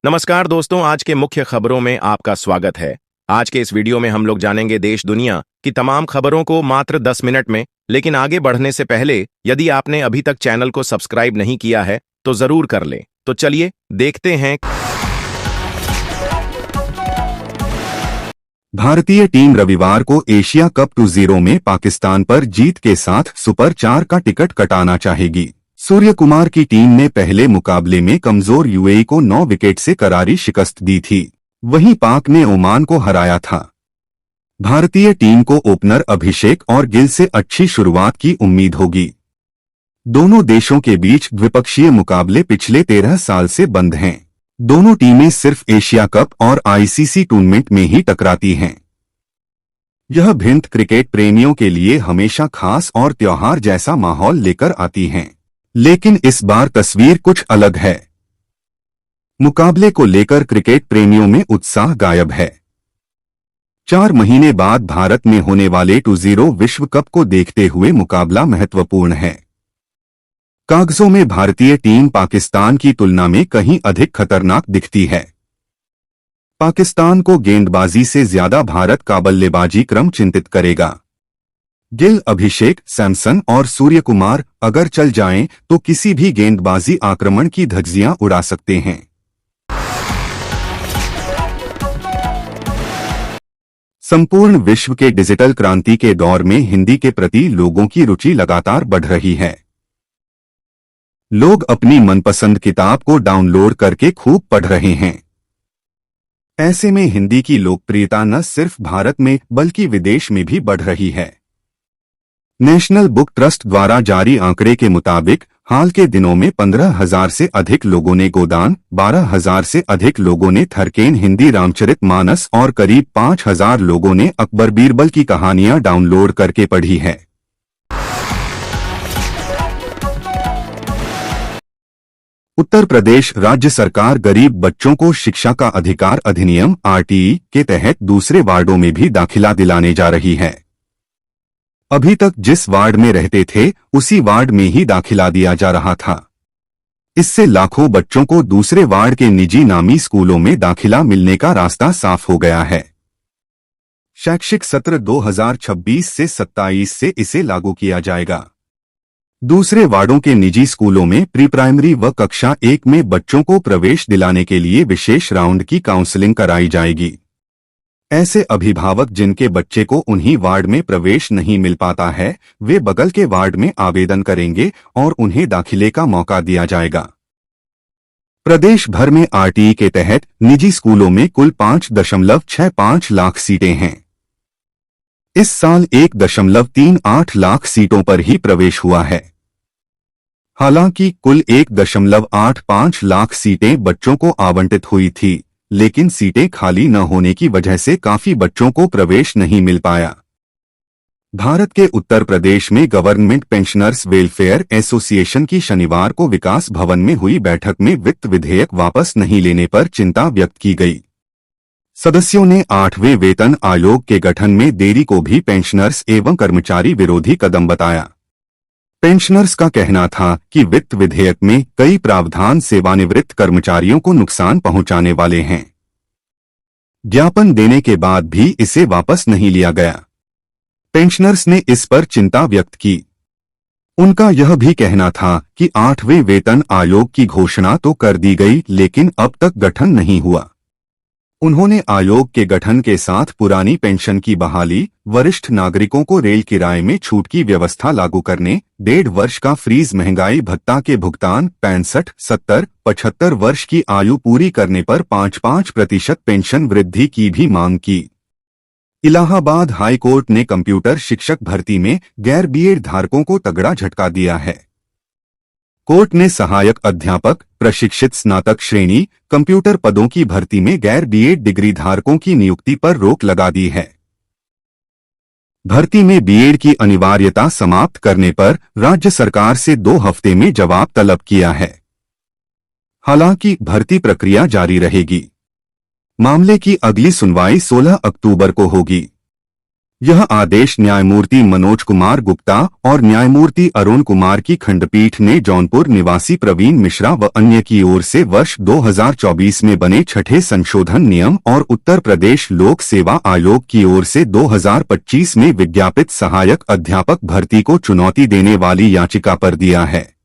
नमस्कार दोस्तों, आज के मुख्य खबरों में आपका स्वागत है। आज के इस वीडियो में हम लोग जानेंगे देश दुनिया की तमाम खबरों को मात्र 10 मिनट में। लेकिन आगे बढ़ने से पहले यदि आपने अभी तक चैनल को सब्सक्राइब नहीं किया है तो जरूर कर लें। तो चलिए देखते हैं। भारतीय टीम रविवार को एशिया कप 2-0 में पाकिस्तान पर जीत के साथ सुपर 4 का टिकट कटाना चाहेगी। सूर्य कुमार की टीम ने पहले मुकाबले में कमजोर यूएई को 9 विकेट से करारी शिकस्त दी थी। वहीं पाक ने ओमान को हराया था। भारतीय टीम को ओपनर अभिषेक और गिल से अच्छी शुरुआत की उम्मीद होगी। दोनों देशों के बीच द्विपक्षीय मुकाबले पिछले 13 साल से बंद हैं। दोनों टीमें सिर्फ एशिया कप और आईसीसी टूर्नामेंट में ही टकराती हैं। यह भिन्न क्रिकेट प्रेमियों के लिए हमेशा खास और त्योहार जैसा माहौल लेकर आती हैं। लेकिन इस बार तस्वीर कुछ अलग है। मुकाबले को लेकर क्रिकेट प्रेमियों में उत्साह गायब है। 4 महीने बाद भारत में होने वाले 2-0 विश्व कप को देखते हुए मुकाबला महत्वपूर्ण है। कागजों में भारतीय टीम पाकिस्तान की तुलना में कहीं अधिक खतरनाक दिखती है। पाकिस्तान को गेंदबाजी से ज्यादा भारत का बल्लेबाजी क्रम चिंतित करेगा। गिल, अभिषेक, सैमसन और सूर्य कुमार अगर चल जाएं तो किसी भी गेंदबाजी आक्रमण की धज्जियां उड़ा सकते हैं। संपूर्ण विश्व के डिजिटल क्रांति के दौर में हिंदी के प्रति लोगों की रुचि लगातार बढ़ रही है। लोग अपनी मनपसंद किताब को डाउनलोड करके खूब पढ़ रहे हैं। ऐसे में हिंदी की लोकप्रियता न सिर्फ भारत में बल्कि विदेश में भी बढ़ रही है। नेशनल बुक ट्रस्ट द्वारा जारी आंकड़े के मुताबिक हाल के दिनों में 15,000 से अधिक लोगों ने गोदान, 12,000 से अधिक लोगों ने थरकेन हिंदी रामचरितमानस और करीब 5,000 लोगों ने अकबर बीरबल की कहानियां डाउनलोड करके पढ़ी है। उत्तर प्रदेश राज्य सरकार गरीब बच्चों को शिक्षा का अधिकार अधिनियम आरटीई के तहत दूसरे वार्डों में भी दाखिला दिलाने जा रही है। अभी तक जिस वार्ड में रहते थे उसी वार्ड में ही दाखिला दिया जा रहा था। इससे लाखों बच्चों को दूसरे वार्ड के निजी नामी स्कूलों में दाखिला मिलने का रास्ता साफ हो गया है। शैक्षिक सत्र 2026 से 27 से इसे लागू किया जाएगा। दूसरे वार्डों के निजी स्कूलों में प्री प्राइमरी व कक्षा 1 में बच्चों को प्रवेश दिलाने के लिए विशेष राउंड की काउंसलिंग कराई जाएगी। ऐसे अभिभावक जिनके बच्चे को उन्हीं वार्ड में प्रवेश नहीं मिल पाता है वे बगल के वार्ड में आवेदन करेंगे और उन्हें दाखिले का मौका दिया जाएगा। प्रदेश भर में आरटीई के तहत निजी स्कूलों में कुल 5.65 लाख सीटें हैं। इस साल 1.38 लाख सीटों पर ही प्रवेश हुआ है। हालांकि कुल 1.85 लाख सीटें बच्चों को आवंटित हुई थी, लेकिन सीटें खाली न होने की वजह से काफी बच्चों को प्रवेश नहीं मिल पाया। भारत के उत्तर प्रदेश में गवर्नमेंट पेंशनर्स वेलफेयर एसोसिएशन की शनिवार को विकास भवन में हुई बैठक में वित्त विधेयक वापस नहीं लेने पर चिंता व्यक्त की गई। सदस्यों ने 8वें वेतन आयोग के गठन में देरी को भी पेंशनर्स एवं कर्मचारी विरोधी कदम बताया। पेंशनर्स का कहना था कि वित्त विधेयक में कई प्रावधान सेवानिवृत्त कर्मचारियों को नुकसान पहुंचाने वाले हैं। ज्ञापन देने के बाद भी इसे वापस नहीं लिया गया। पेंशनर्स ने इस पर चिंता व्यक्त की। उनका यह भी कहना था कि 8वें वेतन आयोग की घोषणा तो कर दी गई लेकिन अब तक गठन नहीं हुआ। उन्होंने आयोग के गठन के साथ पुरानी पेंशन की बहाली, वरिष्ठ नागरिकों को रेल किराए में छूट की व्यवस्था लागू करने, 1.5 वर्ष का फ्रीज महंगाई भत्ता के भुगतान, 65, 70, 75 वर्ष की आयु पूरी करने पर 5-5% पेंशन वृद्धि की भी मांग की। इलाहाबाद हाई कोर्ट ने कंप्यूटर शिक्षक भर्ती में गैर बीएड धारकों को तगड़ा झटका दिया है। कोर्ट ने सहायक अध्यापक, प्रशिक्षित स्नातक श्रेणी, कंप्यूटर पदों की भर्ती में गैर बीएड डिग्री धारकों की नियुक्ति पर रोक लगा दी है। भर्ती में बीएड की अनिवार्यता समाप्त करने पर राज्य सरकार से 2 हफ्ते में जवाब तलब किया है। हालांकि भर्ती प्रक्रिया जारी रहेगी। मामले की अगली सुनवाई 16 अक्टूबर को होगी। यह आदेश न्यायमूर्ति मनोज कुमार गुप्ता और न्यायमूर्ति अरुण कुमार की खंडपीठ ने जौनपुर निवासी प्रवीण मिश्रा व अन्य की ओर से वर्ष 2024 में बने छठे संशोधन नियम और उत्तर प्रदेश लोक सेवा आयोग की ओर से 2025 में विज्ञापित सहायक अध्यापक भर्ती को चुनौती देने वाली याचिका पर दिया है।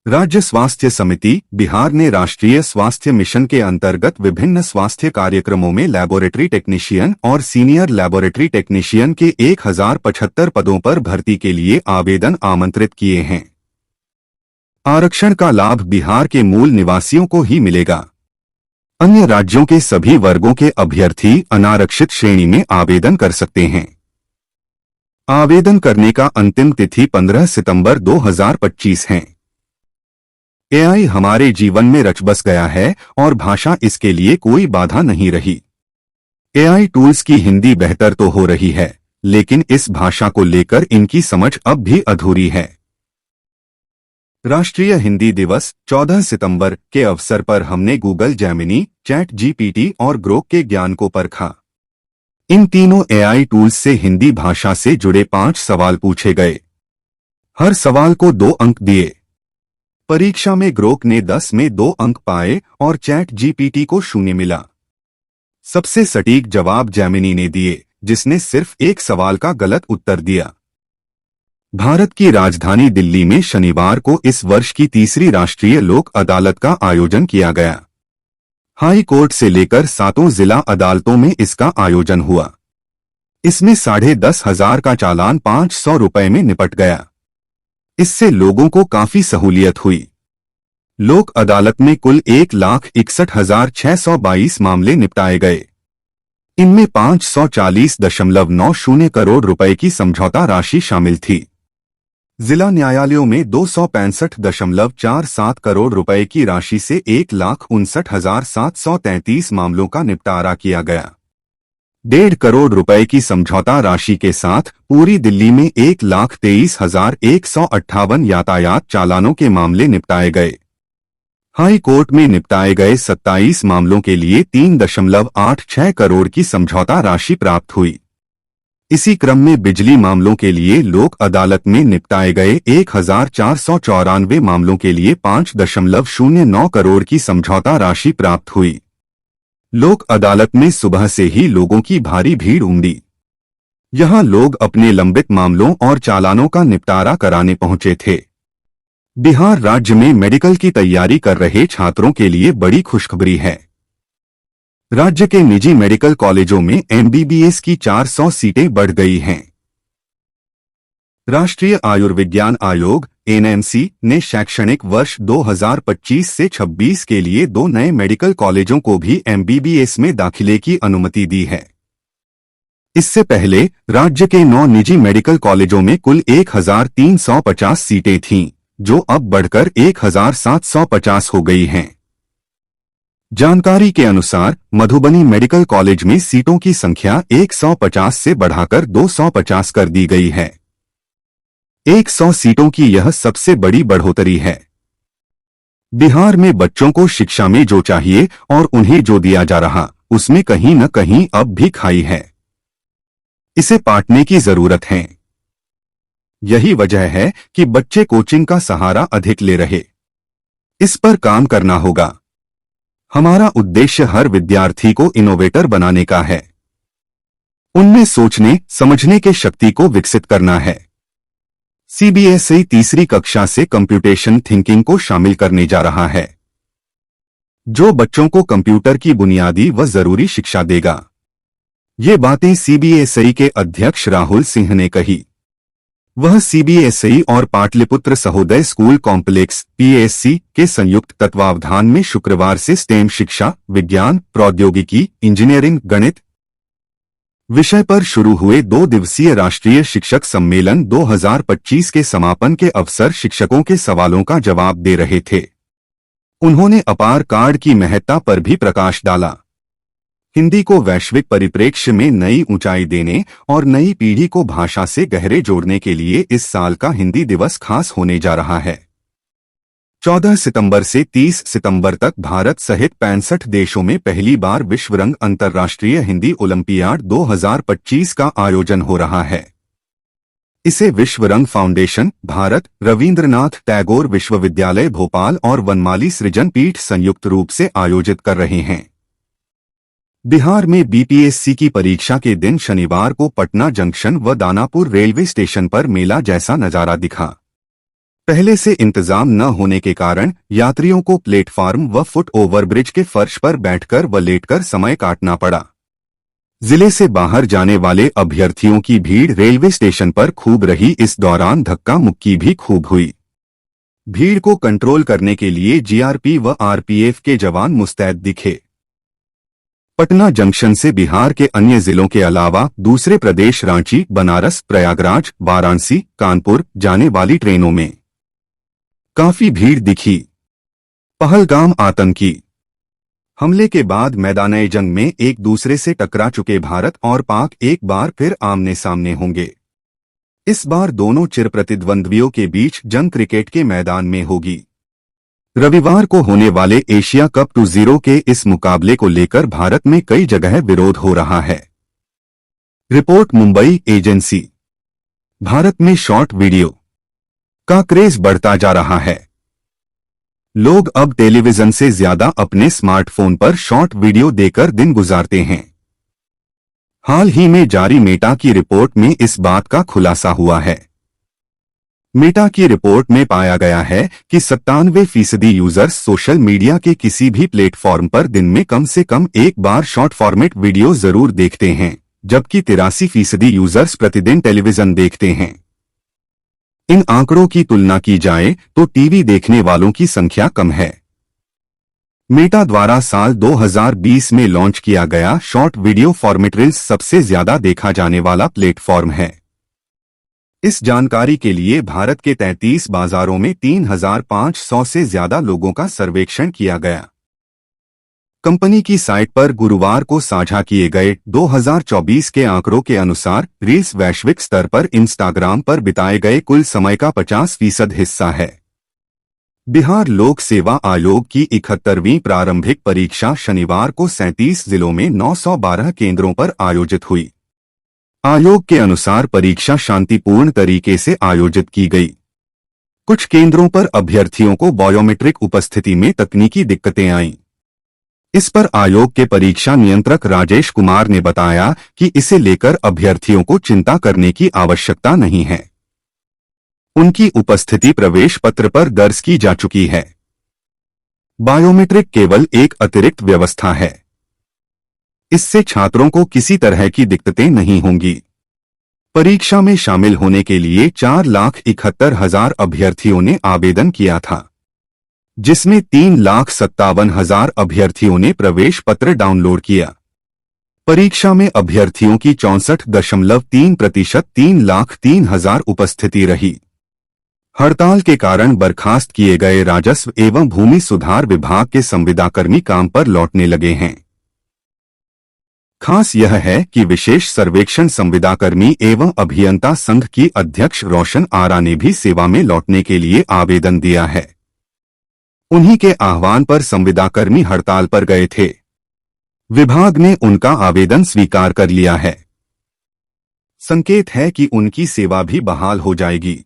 राज्य स्वास्थ्य समिति बिहार ने राष्ट्रीय स्वास्थ्य मिशन के अंतर्गत विभिन्न स्वास्थ्य कार्यक्रमों में लैबोरेटरी टेक्नीशियन और सीनियर लैबोरेटरी टेक्नीशियन के 1075 पदों पर भर्ती के लिए आवेदन आमंत्रित किए हैं। आरक्षण का लाभ बिहार के मूल निवासियों को ही मिलेगा। अन्य राज्यों के सभी वर्गों के अभ्यर्थी अनारक्षित श्रेणी में आवेदन कर सकते हैं। आवेदन करने का अंतिम तिथि 15 सितंबर 2025 है। एआई हमारे जीवन में रच बस गया है और भाषा इसके लिए कोई बाधा नहीं रही। एआई टूल्स की हिंदी बेहतर तो हो रही है, लेकिन इस भाषा को लेकर इनकी समझ अब भी अधूरी है। राष्ट्रीय हिंदी दिवस 14 सितंबर के अवसर पर हमने गूगल जेमिनी, चैट जीपीटी और ग्रोक के ज्ञान को परखा। इन तीनों एआई टूल्स से हिंदी भाषा से जुड़े 5 सवाल पूछे गए। हर सवाल को 2 अंक दिए। परीक्षा में ग्रोक ने 10 में 2 अंक पाए और चैट जीपीटी को 0 मिला। सबसे सटीक जवाब जेमिनी ने दिए, जिसने सिर्फ एक सवाल का गलत उत्तर दिया। भारत की राजधानी दिल्ली में शनिवार को इस वर्ष की तीसरी राष्ट्रीय लोक अदालत का आयोजन किया गया। हाई कोर्ट से लेकर 7 जिला अदालतों में इसका आयोजन हुआ। इसमें 10,500 का चालान 500 रुपए में निपट गया। इससे लोगों को काफी सहूलियत हुई। लोक अदालत में कुल 1,61,622 मामले निपटाए गए। इनमें 540.90 करोड़ रुपए की समझौता राशि शामिल थी। जिला न्यायालयों में 265.47 करोड़ रुपए की राशि से 1,59,733 मामलों का निपटारा किया गया। 1.5 करोड़ रुपए की समझौता राशि के साथ पूरी दिल्ली में 1,23,158 यातायात चालानों के मामले निपटाए गए। हाई कोर्ट में निपटाए गए 27 मामलों के लिए 3.86 करोड़ की समझौता राशि प्राप्त हुई। इसी क्रम में बिजली मामलों के लिए लोक अदालत में निपटाए गए 1,494 मामलों के लिए 5.09 करोड़ की समझौता राशि प्राप्त हुई। लोक अदालत में सुबह से ही लोगों की भारी भीड़ उमड़ी। यहां लोग अपने लंबित मामलों और चालानों का निपटारा कराने पहुंचे थे। बिहार राज्य में मेडिकल की तैयारी कर रहे छात्रों के लिए बड़ी खुशखबरी है। राज्य के निजी मेडिकल कॉलेजों में एमबीबीएस की 400 सीटें बढ़ गई हैं। राष्ट्रीय आयुर्विज्ञान आयोग एनएमसी ने शैक्षणिक वर्ष 2025 से 26 के लिए 2 नए मेडिकल कॉलेजों को भी एमबीबीएस में दाखिले की अनुमति दी है। इससे पहले राज्य के 9 निजी मेडिकल कॉलेजों में कुल 1,350 सीटें थीं, जो अब बढ़कर 1,750 हो गई हैं। जानकारी के अनुसार मधुबनी मेडिकल कॉलेज में सीटों की संख्या 150 से बढ़ाकर 250 कर दी गई है। 100 सीटों की यह सबसे बड़ी बढ़ोतरी है। बिहार में बच्चों को शिक्षा में जो चाहिए और उन्हें जो दिया जा रहा, उसमें कहीं न कहीं अब भी खाई है। इसे पाटने की जरूरत है। यही वजह है कि बच्चे कोचिंग का सहारा अधिक ले रहे। इस पर काम करना होगा। हमारा उद्देश्य हर विद्यार्थी को इनोवेटर बनाने का है। उनमें सोचने समझने के शक्ति को विकसित करना है। सीबीएसई तीसरी कक्षा से कंप्यूटेशन थिंकिंग को शामिल करने जा रहा है, जो बच्चों को कंप्यूटर की बुनियादी व जरूरी शिक्षा देगा। ये बातें सीबीएसई के अध्यक्ष राहुल सिंह ने कही। वह सीबीएसई और Pataliputra Sahodaya school complex PSC के संयुक्त तत्वावधान में शुक्रवार से स्टेम शिक्षा, विज्ञान, प्रौद्योगिकी, इंजीनियरिंग, गणित विषय पर शुरू हुए 2 दिवसीय राष्ट्रीय शिक्षक सम्मेलन 2025 के समापन के अवसर शिक्षकों के सवालों का जवाब दे रहे थे। उन्होंने अपार कार्ड की महत्ता पर भी प्रकाश डाला। हिंदी को वैश्विक परिप्रेक्ष्य में नई ऊंचाई देने और नई पीढ़ी को भाषा से गहरे जोड़ने के लिए इस साल का हिंदी दिवस खास होने जा रहा है। 14 सितंबर से 30 सितंबर तक भारत सहित 65 देशों में पहली बार विश्व रंग अंतर्राष्ट्रीय हिंदी ओलंपियाड 2025 का आयोजन हो रहा है। इसे विश्व रंग फाउंडेशन, भारत, रविंद्रनाथ टैगोर विश्वविद्यालय भोपाल और वनमाली सृजन पीठ संयुक्त रूप से आयोजित कर रहे हैं। बिहार में बीपीएससी की परीक्षा के दिन शनिवार को पटना जंक्शन व दानापुर रेलवे स्टेशन पर मेला जैसा नजारा दिखा। पहले से इंतजाम न होने के कारण यात्रियों को प्लेटफार्म व फुट ओवरब्रिज के फर्श पर बैठकर व लेटकर समय काटना पड़ा। जिले से बाहर जाने वाले अभ्यर्थियों की भीड़ रेलवे स्टेशन पर खूब रही। इस दौरान धक्का मुक्की भी खूब हुई। भीड़ को कंट्रोल करने के लिए जीआरपी व आरपीएफ के जवान मुस्तैद दिखे। पटना जंक्शन से बिहार के अन्य जिलों के अलावा दूसरे प्रदेश रांची, बनारस, प्रयागराज, वाराणसी, कानपुर जाने वाली ट्रेनों में काफी भीड़ दिखी। पहलगाम आतंकी हमले के बाद मैदाने जंग में एक दूसरे से टकरा चुके भारत और पाक एक बार फिर आमने सामने होंगे। इस बार दोनों चिरप्रतिद्वंद्वियों के बीच जंग क्रिकेट के मैदान में होगी। रविवार को होने वाले एशिया कप 20 के इस मुकाबले को लेकर भारत में कई जगह विरोध हो रहा है। Report Mumbai agency. भारत में शॉर्ट वीडियो का क्रेज बढ़ता जा रहा है। लोग अब टेलीविजन से ज्यादा अपने स्मार्टफोन पर शॉर्ट वीडियो देखकर दिन गुजारते हैं। हाल ही में जारी मेटा की रिपोर्ट में इस बात का खुलासा हुआ है। मेटा की रिपोर्ट में पाया गया है कि 97% यूजर्स सोशल मीडिया के किसी भी प्लेटफॉर्म पर दिन में कम से कम एक बार शॉर्ट फॉर्मेट वीडियो जरूर देखते हैं, जबकि 83% यूजर्स प्रतिदिन टेलीविजन देखते हैं। इन आंकड़ों की तुलना की जाए तो टीवी देखने वालों की संख्या कम है। मेटा द्वारा साल 2020 में लॉन्च किया गया शॉर्ट वीडियो फॉर्मेट रील्स सबसे ज्यादा देखा जाने वाला प्लेटफॉर्म है। इस जानकारी के लिए भारत के 33 बाजारों में 3500 से ज्यादा लोगों का सर्वेक्षण किया गया। कंपनी की साइट पर गुरुवार को साझा किए गए 2024 के आंकड़ों के अनुसार रील्स वैश्विक स्तर पर इंस्टाग्राम पर बिताए गए कुल समय का 50% हिस्सा है। बिहार लोक सेवा आयोग की 71वीं प्रारंभिक परीक्षा शनिवार को 37 जिलों में 912 केंद्रों पर आयोजित हुई। आयोग के अनुसार परीक्षा शांतिपूर्ण तरीके से आयोजित की गई। कुछ केंद्रों पर अभ्यर्थियों को बायोमेट्रिक उपस्थिति में तकनीकी दिक्कतें आईं। इस पर आयोग के परीक्षा नियंत्रक राजेश कुमार ने बताया कि इसे लेकर अभ्यर्थियों को चिंता करने की आवश्यकता नहीं है। उनकी उपस्थिति प्रवेश पत्र पर दर्ज की जा चुकी है। बायोमेट्रिक केवल एक अतिरिक्त व्यवस्था है। इससे छात्रों को किसी तरह की दिक्कतें नहीं होंगी। परीक्षा में शामिल होने के लिए 4,71,000 अभ्यर्थियों ने आवेदन किया था, जिसमें 3,57,000 अभ्यर्थियों ने प्रवेश पत्र डाउनलोड किया। परीक्षा में अभ्यर्थियों की 64.3% 3,03,000 उपस्थिति रही। हड़ताल के कारण बर्खास्त किए गए राजस्व एवं भूमि सुधार विभाग के संविदाकर्मी काम पर लौटने लगे हैं। खास यह है कि विशेष सर्वेक्षण संविदाकर्मी एवं अभियंता संघ की अध्यक्ष रोशन आरा ने भी सेवा में लौटने के लिए आवेदन दिया है। उन्हीं के आह्वान पर संविदाकर्मी हड़ताल पर गए थे। विभाग ने उनका आवेदन स्वीकार कर लिया है। संकेत है कि उनकी सेवा भी बहाल हो जाएगी।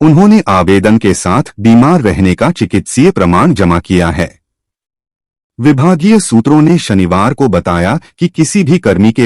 उन्होंने आवेदन के साथ बीमार रहने का चिकित्सीय प्रमाण जमा किया है। विभागीय सूत्रों ने शनिवार को बताया कि किसी भी कर्मी के